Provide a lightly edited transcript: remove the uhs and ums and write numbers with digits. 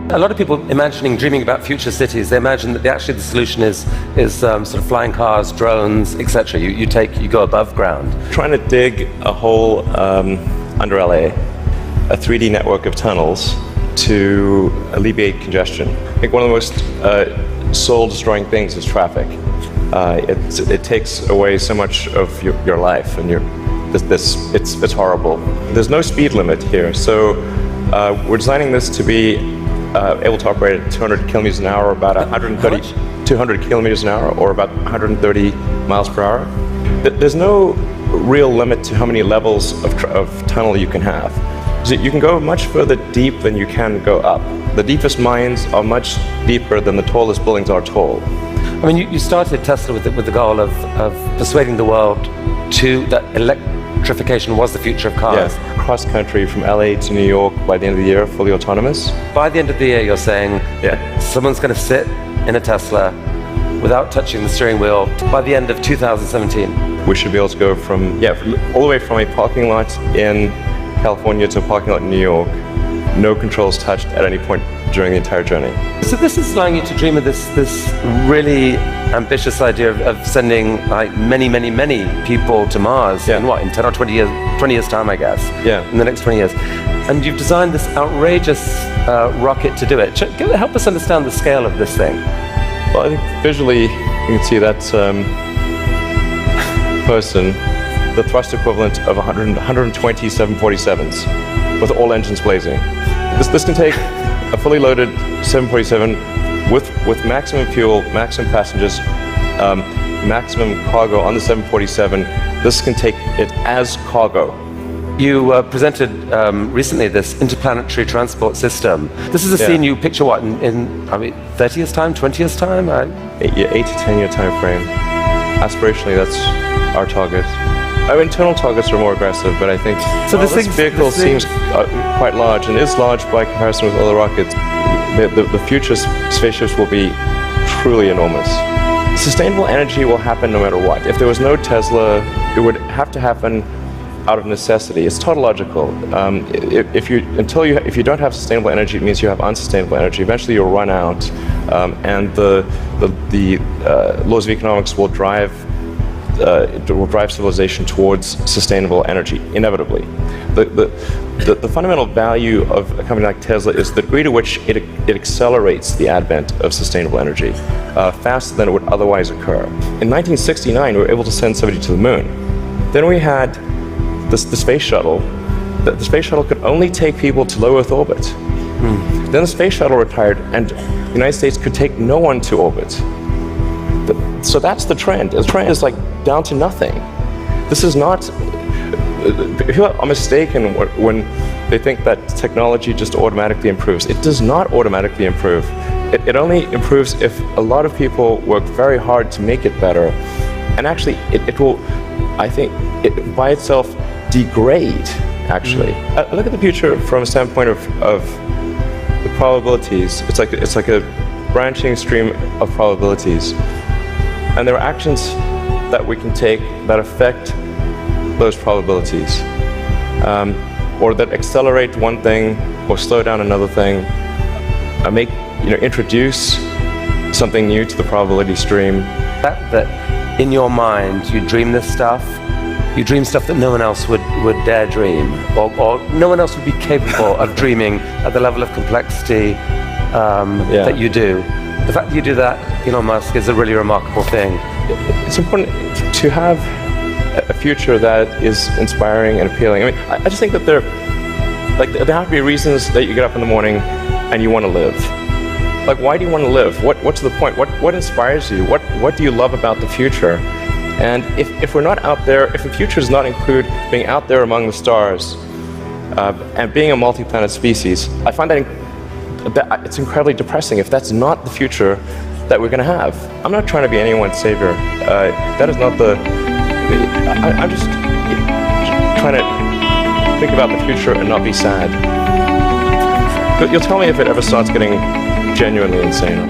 A lot of people dreaming about future cities, they imagine that actually the solution is sort of flying cars, drones, etc. You go above ground. Trying to dig a hole under LA, a 3D network of tunnels to alleviate congestion. I think one of the most soul-destroying things is traffic. It takes away so much of your life, and it's horrible. There's no speed limit here, so we're designing this to be able to operate at 200 kilometers an hour, or about 200 kilometers an hour, or about 130 miles per hour. There's no real limit to how many levels of tunnel you can have. So you can go much further deep than you can go up. The deepest mines are much deeper than the tallest buildings are tall. I mean, you started Tesla with the goal of persuading the world that electrification was the future of cars. Yeah. Cross country from LA to New York by the end of the year, fully autonomous. By the end of the year, you're saying someone's going to sit in a Tesla without touching the steering wheel by the end of 2017. We should be able to go from all the way from a parking lot in California to a parking lot in New York, no controls touched at any point during the entire journey. So this is allowing you to dream of this really ambitious idea of sending like many people to Mars in 10 or 20 years time, I guess. Yeah. In the next 20 years. And you've designed this outrageous rocket to do it. Help us understand the scale of this thing. Well, I think visually you can see that person, the thrust equivalent of 120 747s with all engines blazing. This can take a fully loaded 747 with maximum fuel, maximum passengers, maximum cargo on the 747. This can take it as cargo. You presented recently this interplanetary transport system. This is a scene you picture what in 30 years time, 20 years time? 8 to 10 year time frame. Aspirationally, that's our target. Our internal targets are more aggressive, but I think this vehicle seems quite large, and is large by comparison with other rockets. The future spaceships will be truly enormous. Sustainable energy will happen no matter what. If there was no Tesla, it would have to happen out of necessity. It's tautological. If you don't have sustainable energy, it means you have unsustainable energy. Eventually, you'll run out, and the laws of economics will drive civilization towards sustainable energy, inevitably. The fundamental value of a company like Tesla is the degree to which it accelerates the advent of sustainable energy faster than it would otherwise occur. In 1969, we were able to send somebody to the moon. Then we had the space shuttle. The space shuttle could only take people to low Earth orbit. Then the space shuttle retired, and the United States could take no one to orbit. So that's the trend. The trend is like down to nothing. This is not. People are mistaken when they think that technology just automatically improves. It does not automatically improve. It only improves if a lot of people work very hard to make it better. And actually, it will, I think, by itself degrade. Actually, I look at the future from a standpoint of the probabilities. It's like a branching stream of probabilities. And there are actions that we can take that affect those probabilities, or that accelerate one thing or slow down another thing, introduce something new to the probability stream. That in your mind you dream this stuff, you dream stuff that no one else would dare dream, or no one else would be capable of dreaming at the level of complexity that you do. The fact that you do that, Elon Musk, is a really remarkable thing. It's important to have a future that is inspiring and appealing. I mean, I just think that there have to be reasons that you get up in the morning and you want to live. Like, why do you want to live? What's the point? What inspires you? What do you love about the future? And if we're not out there, if the future does not include being out there among the stars and being a multi-planet species, I find that it's incredibly depressing if that's not the future that we're going to have. I'm not trying to be anyone's savior. That is not I'm just trying to think about the future and not be sad. But you'll tell me if it ever starts getting genuinely insane.